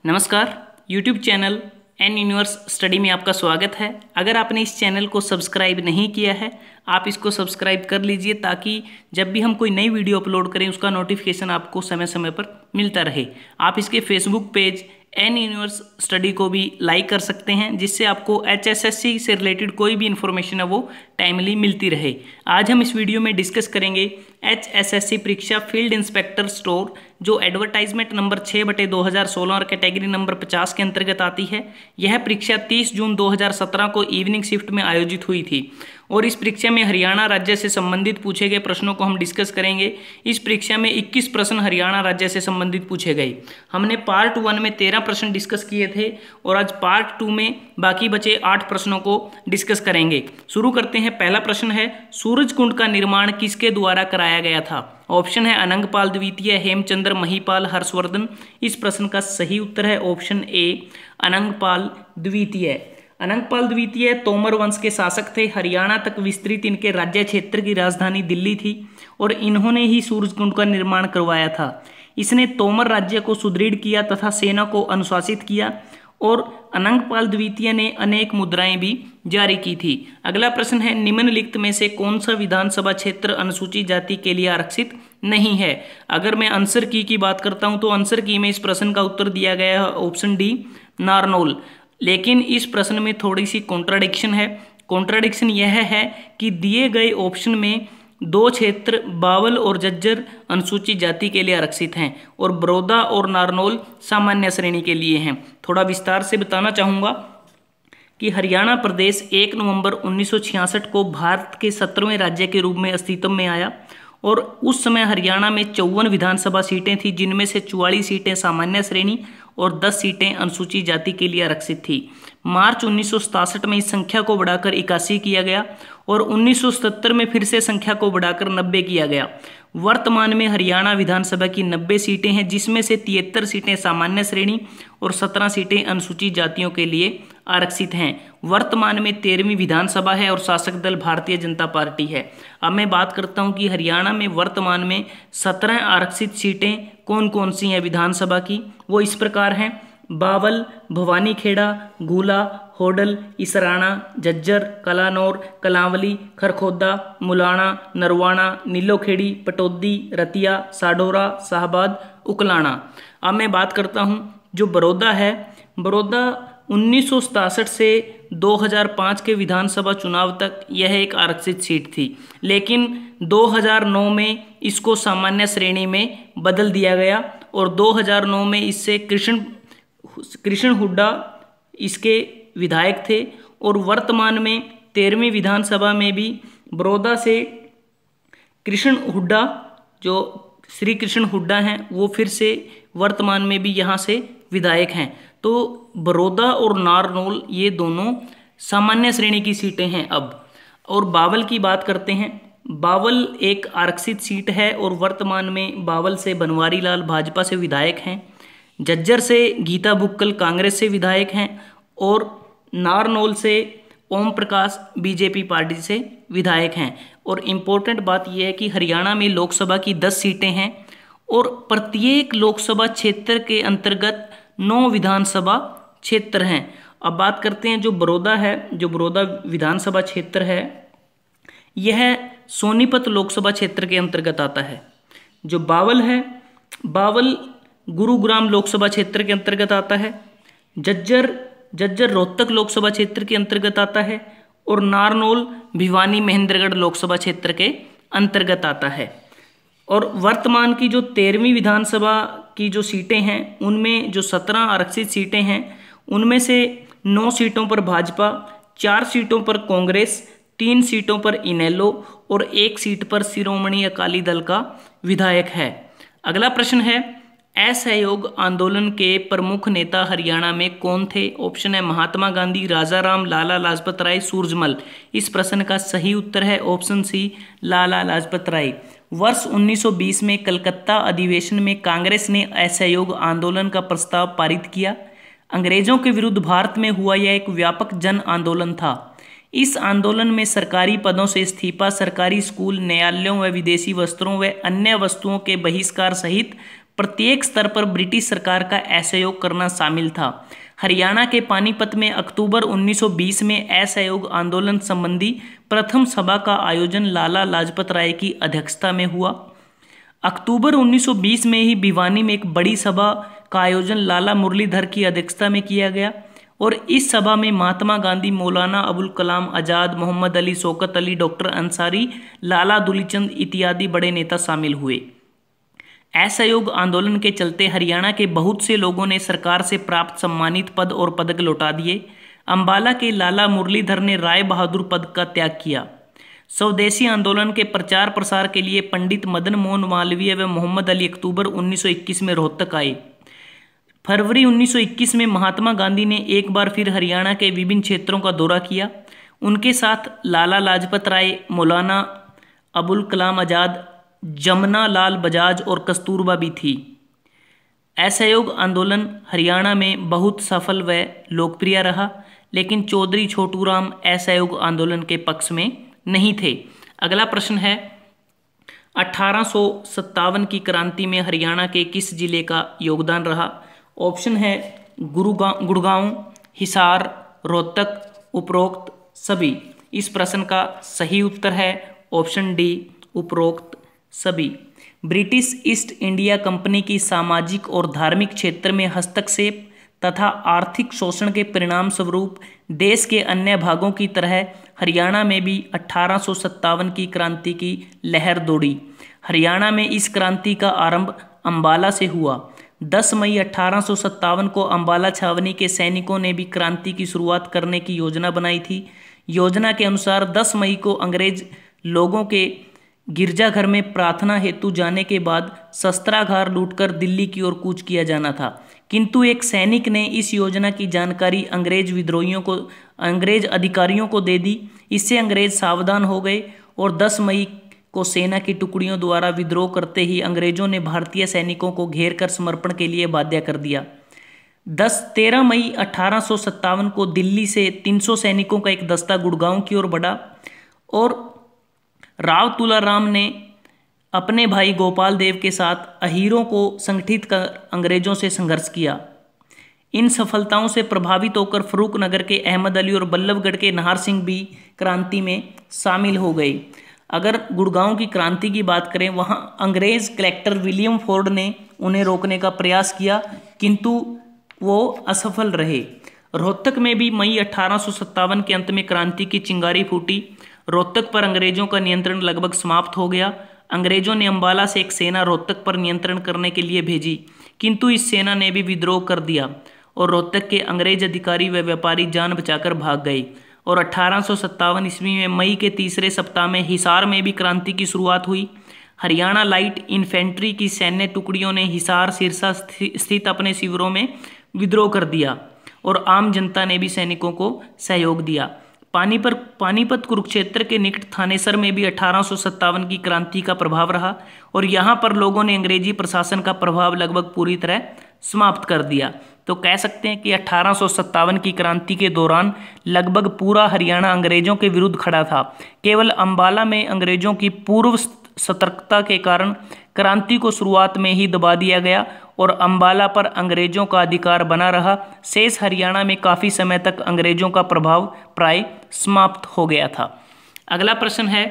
नमस्कार, YouTube channel N universe study में आपका स्वागत है। अगर आपने इस चैनल को सब्सक्राइब नहीं किया है, आप इसको सब्सक्राइब कर लीजिए ताकि जब भी हम कोई नई वीडियो अपलोड करें उसका नोटिफिकेशन आपको समय समय पर मिलता रहे। आप इसके Facebook page N universe study को भी लाइक कर सकते हैं, जिससे आपको HSSC से रिलेटेड कोई भी इन्फॉर्मेशन है वो टाइमली मिलती रहे। आज हम इस वीडियो में डिस्कस करेंगे HSSC परीक्षा फील्ड इंस्पेक्टर स्टोर, जो एडवर्टाइजमेंट नंबर 6/2016 और कैटेगरी नंबर 50 के अंतर्गत आती है। यह परीक्षा 30 जून 2017 को इवनिंग शिफ्ट में आयोजित हुई थी और इस परीक्षा में हरियाणा राज्य से संबंधित पूछे गए प्रश्नों को हम डिस्कस करेंगे। इस परीक्षा में 21 प्रश्न हरियाणा राज्य से संबंधित पूछे गए। हमने पार्ट 1 में 13 प्रश्न डिस्कस किए थे और आज पार्ट 2 में बाकी बचे 8 प्रश्नों को डिस्कस करेंगे। शुरू करते हैं। पहला प्रश्न है, सूरज कुंड का निर्माण किसके द्वारा कराया गया था? ऑप्शन है अनंगपाल द्वितीय, हेमचंद्र, महिपाल, हर्षवर्धन। इस प्रश्न का सही उत्तर है ऑप्शन ए, अनंगपाल द्वितीय। अनंगपाल द्वितीय तोमर वंश के शासक थे। हरियाणा तक विस्तृत इनके राज्य क्षेत्र की राजधानी दिल्ली थी और इन्होंने ही सूरजकुंड का निर्माण करवाया था। इसने तोमर राज्य को सुदृढ़ किया तथा सेना को अनुशासित किया और अनंगपाल द्वितीय ने अनेक मुद्राएं भी जारी की थी। अगला प्रश्न है, निम्नलिखित में से कौन सा विधानसभा क्षेत्र अनुसूचित जाति के लिए आरक्षित नहीं है? अगर मैं आंसर की बात करता हूं तो आंसर की में इस प्रश्न का उत्तर दिया गया है ऑप्शन डी, नारनौल। लेकिन इस प्रश्न में थोड़ी सी कॉन्ट्राडिक्शन है। कॉन्ट्राडिक्शन यह है कि दिए गए ऑप्शन में 2 क्षेत्र बावल और जज्जर अनुसूचित जाति के लिए आरक्षित हैं और बड़ौदा और नारनौल सामान्य श्रेणी के लिए हैं। थोड़ा विस्तार से बताना चाहूँगा कि हरियाणा प्रदेश 1 नवंबर 1966 को भारत के 17वें राज्य के रूप में अस्तित्व में आया और उस समय हरियाणा में 54 विधानसभा सीटें थी, जिनमें से 44 सीटें सामान्य श्रेणी और 10 सीटें अनुसूचित जाति के लिए आरक्षित थी। मार्च 1967 में इस संख्या को बढ़ाकर 81 किया गया और 1977 में फिर से संख्या को बढ़ाकर 90 किया गया। वर्तमान में हरियाणा विधानसभा की 90 सीटें हैं, जिसमें से 73 सीटें सामान्य श्रेणी और 17 सीटें अनुसूचित जातियों के लिए आरक्षित हैं। वर्तमान में 13वीं विधानसभा है और शासक दल भारतीय जनता पार्टी है। अब मैं बात करता हूं कि हरियाणा में वर्तमान में 17 आरक्षित सीटें कौन कौन सी हैं विधानसभा की। वो इस प्रकार हैं, बावल, भवानीखेड़ा, गुला, होडल, इसराना, जज्जर, कलानौर, कलांवली, खरखोदा, मुलाना, नरवाना, नीलोखेड़ी, पटौदी, रतिया, साडोरा, शाहबाद, उकलाना। अब मैं बात करता हूं जो बड़ौदा है। बड़ौदा 1967 से 2005 के विधानसभा चुनाव तक यह एक आरक्षित सीट थी, लेकिन 2009 में इसको सामान्य श्रेणी में बदल दिया गया और 2009 में इससे कृष्ण हुड्डा इसके विधायक थे और वर्तमान में 13वीं विधानसभा में भी बड़ौदा से कृष्ण हुड्डा, जो श्री कृष्ण हुड्डा हैं, वो फिर से वर्तमान में भी यहाँ से विधायक हैं। तो बड़ौदा और नारनौल ये दोनों सामान्य श्रेणी की सीटें हैं। अब और बावल की बात करते हैं। बावल एक आरक्षित सीट है और वर्तमान में बावल से बनवारी लाल भाजपा से विधायक हैं। जज्जर से गीता बुक्कल कांग्रेस से विधायक हैं और नारनौल से ओम प्रकाश बीजेपी पार्टी से विधायक हैं। और इम्पोर्टेंट बात यह है कि हरियाणा में लोकसभा की 10 सीटें हैं और प्रत्येक लोकसभा क्षेत्र के अंतर्गत 9 विधानसभा क्षेत्र हैं। अब बात करते हैं जो बड़ौदा है। जो बड़ौदा विधानसभा क्षेत्र है यह सोनीपत लोकसभा क्षेत्र के अंतर्गत आता है। जो बावल है, बावल गुरुग्राम लोकसभा क्षेत्र के अंतर्गत आता है। जज्जर रोहतक लोकसभा क्षेत्र के अंतर्गत आता है और नारनौल भिवानी महेंद्रगढ़ लोकसभा क्षेत्र के अंतर्गत आता है। और वर्तमान की जो 13वीं विधानसभा की जो सीटें हैं उनमें जो 17 आरक्षित सीटें हैं उनमें से 9 सीटों पर भाजपा, 4 सीटों पर कांग्रेस, 3 सीटों पर इनेलो और 1 सीट पर शिरोमणि अकाली दल का विधायक है। अगला प्रश्न है, असहयोग आंदोलन के प्रमुख नेता हरियाणा में कौन थे? ऑप्शन है महात्मा गांधी, राजा राम, लाला लाजपत राय, सूरजमल। इस प्रश्न का सही उत्तर है ऑप्शन सी, लाला लाजपत राय। वर्ष 1920 में कलकत्ता अधिवेशन में कांग्रेस ने असहयोग आंदोलन का प्रस्ताव पारित किया। अंग्रेजों के विरुद्ध भारत में हुआ यह एक व्यापक जन आंदोलन था। इस आंदोलन में सरकारी पदों से इस्तीफा, सरकारी स्कूल, न्यायालयों व विदेशी वस्त्रों व अन्य वस्तुओं के बहिष्कार सहित प्रत्येक स्तर पर ब्रिटिश सरकार का असहयोग करना शामिल था। हरियाणा के पानीपत में अक्टूबर 1920 में असहयोग आंदोलन संबंधी प्रथम सभा का आयोजन लाला लाजपत राय की अध्यक्षता में हुआ। अक्टूबर 1920 में ही भिवानी में एक बड़ी सभा का आयोजन लाला मुरलीधर की अध्यक्षता में किया गया और इस सभा में महात्मा गांधी, मौलाना अबुल कलाम आज़ाद, मोहम्मद अली, शौकत अली, डॉक्टर अंसारी, लाला दुलीचंद इत्यादि बड़े नेता शामिल हुए। असहयोग आंदोलन के चलते हरियाणा के बहुत से लोगों ने सरकार से प्राप्त सम्मानित पद और पदक लौटा दिए। अंबाला के लाला मुरलीधर ने राय बहादुर पद का त्याग किया। स्वदेशी आंदोलन के प्रचार प्रसार के लिए पंडित मदन मोहन मालवीय व मोहम्मद अली अक्टूबर 1921 में रोहतक आए। फरवरी 1921 में महात्मा गांधी ने एक बार फिर हरियाणा के विभिन्न क्षेत्रों का दौरा किया। उनके साथ लाला लाजपत राय, मौलाना अबुल कलाम आज़ाद, जमना लाल बजाज और कस्तूरबा भी थी। असहयोग आंदोलन हरियाणा में बहुत सफल व लोकप्रिय रहा, लेकिन चौधरी छोटूराम असहयोग आंदोलन के पक्ष में नहीं थे। अगला प्रश्न है 1857 की क्रांति में हरियाणा के किस जिले का योगदान रहा? ऑप्शन है गुड़गांव, हिसार, रोहतक, उपरोक्त सभी। इस प्रश्न का सही उत्तर है ऑप्शन डी, उपरोक्त सभी। ब्रिटिश ईस्ट इंडिया कंपनी की सामाजिक और धार्मिक क्षेत्र में हस्तक्षेप तथा आर्थिक शोषण के परिणाम स्वरूप देश के अन्य भागों की तरह हरियाणा में भी 1857 की क्रांति की लहर दौड़ी। हरियाणा में इस क्रांति का आरंभ अंबाला से हुआ। 10 मई 1857 को अंबाला छावनी के सैनिकों ने भी क्रांति की शुरुआत करने की योजना बनाई थी। योजना के अनुसार 10 मई को अंग्रेज लोगों के गिरजाघर में प्रार्थना हेतु जाने के बाद शस्त्रागार लूटकर दिल्ली की ओर कूच किया जाना था, किंतु एक सैनिक ने इस योजना की जानकारी अंग्रेज अधिकारियों को दे दी। इससे अंग्रेज सावधान हो गए और 10 मई को सेना की टुकड़ियों द्वारा विद्रोह करते ही अंग्रेजों ने भारतीय सैनिकों को घेर कर समर्पण के लिए बाध्य कर दिया। 13 मई 1857 को दिल्ली से 300 सैनिकों का एक दस्ता गुड़गांव की ओर बढ़ा और राव तुलाराम ने अपने भाई गोपाल देव के साथ अहीरों को संगठित कर अंग्रेजों से संघर्ष किया। इन सफलताओं से प्रभावित होकर फरूखनगर के अहमद अली और बल्लभगढ़ के नाहर सिंह भी क्रांति में शामिल हो गए। अगर गुड़गांव की क्रांति की बात करें, वहां अंग्रेज कलेक्टर विलियम फोर्ड ने उन्हें रोकने का प्रयास किया, किंतु वो असफल रहे। रोहतक में भी मई 1857 के अंत में क्रांति की चिंगारी फूटी। रोहतक पर अंग्रेजों का नियंत्रण लगभग समाप्त हो गया। अंग्रेजों ने अंबाला से एक सेना रोहतक पर नियंत्रण करने के लिए भेजी, किंतु इस सेना ने भी विद्रोह कर दिया और रोहतक के अंग्रेज अधिकारी व व्यापारी जान बचाकर भाग गए। और 1857 ईस्वी में मई के तीसरे सप्ताह में हिसार में भी क्रांति की शुरुआत हुई। हरियाणा लाइट इन्फेंट्री की सैन्य टुकड़ियों ने हिसार सिरसा स्थित अपने शिविरों में विद्रोह कर दिया और आम जनता ने भी सैनिकों को सहयोग दिया। पानीपत कुरुक्षेत्र के निकट थानेसर में भी 1857 की क्रांति का प्रभाव रहा और यहाँ पर लोगों ने अंग्रेजी प्रशासन का प्रभाव लगभग पूरी तरह समाप्त कर दिया। तो कह सकते हैं कि 1857 की क्रांति के दौरान लगभग पूरा हरियाणा अंग्रेजों के विरुद्ध खड़ा था। केवल अंबाला में अंग्रेजों की पूर्व सतर्कता के कारण क्रांति को शुरुआत में ही दबा दिया गया और अंबाला पर अंग्रेजों का अधिकार बना रहा। शेष हरियाणा में काफ़ी समय तक अंग्रेजों का प्रभाव प्राय समाप्त हो गया था। अगला प्रश्न है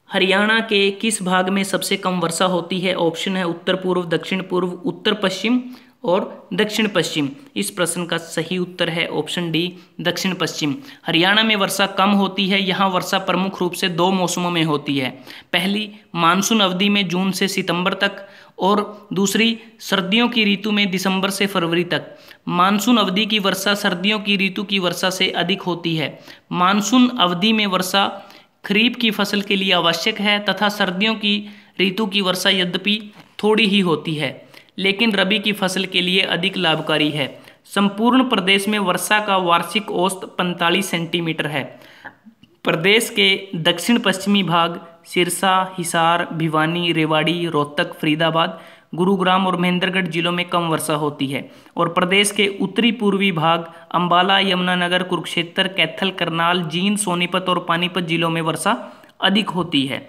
हरियाणा के किस भाग में सबसे कम वर्षा होती है? ऑप्शन है उत्तर पूर्व, दक्षिण पूर्व, उत्तर पश्चिम और दक्षिण पश्चिम। इस प्रश्न का सही उत्तर है ऑप्शन डी, दक्षिण पश्चिम। हरियाणा में वर्षा कम होती है। यहाँ वर्षा प्रमुख रूप से 2 मौसमों में होती है। पहली मानसून अवधि में जून से सितंबर तक और दूसरी सर्दियों की ऋतु में दिसंबर से फरवरी तक। मानसून अवधि की वर्षा सर्दियों की ऋतु की वर्षा से अधिक होती है। मानसून अवधि में वर्षा खरीफ की फसल के लिए आवश्यक है तथा सर्दियों की ऋतु की वर्षा यद्यपि थोड़ी ही होती है, लेकिन रबी की फसल के लिए अधिक लाभकारी है। संपूर्ण प्रदेश में वर्षा का वार्षिक औसत 45 सेंटीमीटर है। प्रदेश के दक्षिण पश्चिमी भाग सिरसा, हिसार, भिवानी, रेवाड़ी, रोहतक, फरीदाबाद, गुरुग्राम और महेंद्रगढ़ जिलों में कम वर्षा होती है और प्रदेश के उत्तरी पूर्वी भाग अंबाला, यमुनानगर, कुरुक्षेत्र, कैथल, करनाल, जींद, सोनीपत और पानीपत जिलों में वर्षा अधिक होती है।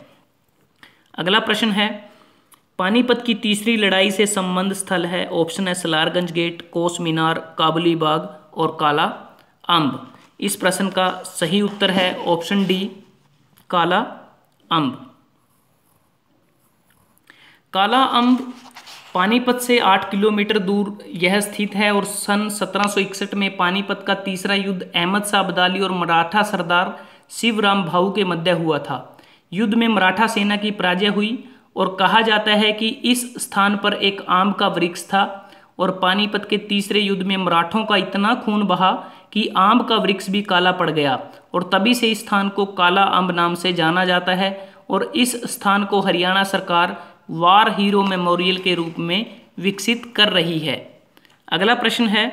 अगला प्रश्न है पानीपत की तीसरी लड़ाई से संबंध स्थल है। ऑप्शन है सलारगंज गेट, कोस मीनार, काबुली बाग और काला अम्ब। इस प्रश्न का सही उत्तर है ऑप्शन डी, काला अम्ब। काला अम्ब पानीपत से 8 किलोमीटर दूर यह स्थित है और सन 1761 में पानीपत का तीसरा युद्ध अहमद शाह अब्दाली और मराठा सरदार शिवराम भाऊ के मध्य हुआ था। युद्ध में मराठा सेना की पराजय हुई और कहा जाता है कि इस स्थान पर एक आम का वृक्ष था और पानीपत के तीसरे युद्ध में मराठों का इतना खून बहा कि आम का वृक्ष भी काला पड़ गया और तभी से इस स्थान को काला अम्ब नाम से जाना जाता है और इस स्थान को हरियाणा सरकार वार हीरो मेमोरियल के रूप में विकसित कर रही है। अगला प्रश्न है,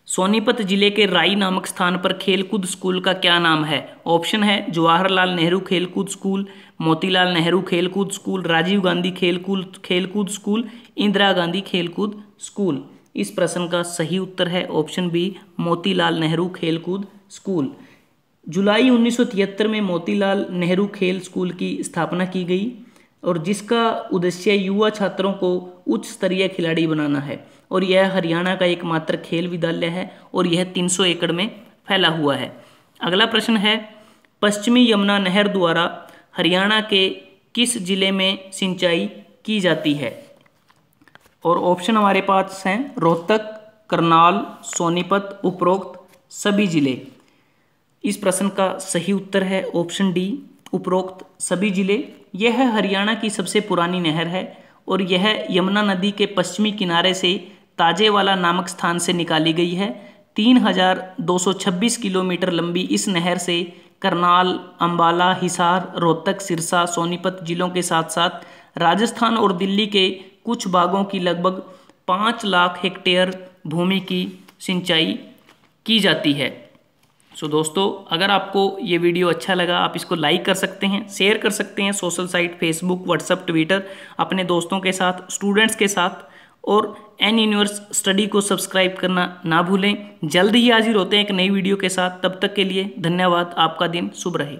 सोनीपत जिले के राई नामक स्थान पर खेलकूद स्कूल का क्या नाम है? ऑप्शन है जवाहरलाल नेहरू खेलकूद स्कूल, मोतीलाल नेहरू खेलकूद स्कूल, राजीव गांधी खेलकूद स्कूल, इंदिरा गांधी खेलकूद स्कूल। इस प्रश्न का सही उत्तर है ऑप्शन बी, मोतीलाल नेहरू खेलकूद स्कूल। जुलाई 1973 में मोतीलाल नेहरू खेल स्कूल की स्थापना की गई और जिसका उद्देश्य युवा छात्रों को उच्च स्तरीय खिलाड़ी बनाना है और यह हरियाणा का एकमात्र खेल विद्यालय है और यह 300 एकड़ में फैला हुआ है। अगला प्रश्न है, पश्चिमी यमुना नहर द्वारा हरियाणा के किस जिले में सिंचाई की जाती है? और ऑप्शन हमारे पास हैं रोहतक, करनाल, सोनीपत, उपरोक्त सभी जिले। इस प्रश्न का सही उत्तर है ऑप्शन डी, उपरोक्त सभी जिले। यह हरियाणा की सबसे पुरानी नहर है और यह यमुना नदी के पश्चिमी किनारे से ताजेवाला नामक स्थान से निकाली गई है। 3226 किलोमीटर लंबी इस नहर से करनाल, अंबाला, हिसार, रोहतक, सिरसा, सोनीपत जिलों के साथ साथ राजस्थान और दिल्ली के कुछ भागों की लगभग 5 लाख हेक्टेयर भूमि की सिंचाई की जाती है। सो दोस्तों, अगर आपको ये वीडियो अच्छा लगा आप इसको लाइक कर सकते हैं, शेयर कर सकते हैं social site Facebook, WhatsApp, Twitter अपने दोस्तों के साथ, स्टूडेंट्स के साथ, और एन यूनिवर्स स्टडी को सब्सक्राइब करना ना भूलें। जल्द ही हाजिर होते हैं एक नई वीडियो के साथ। तब तक के लिए धन्यवाद। आपका दिन शुभ रहे।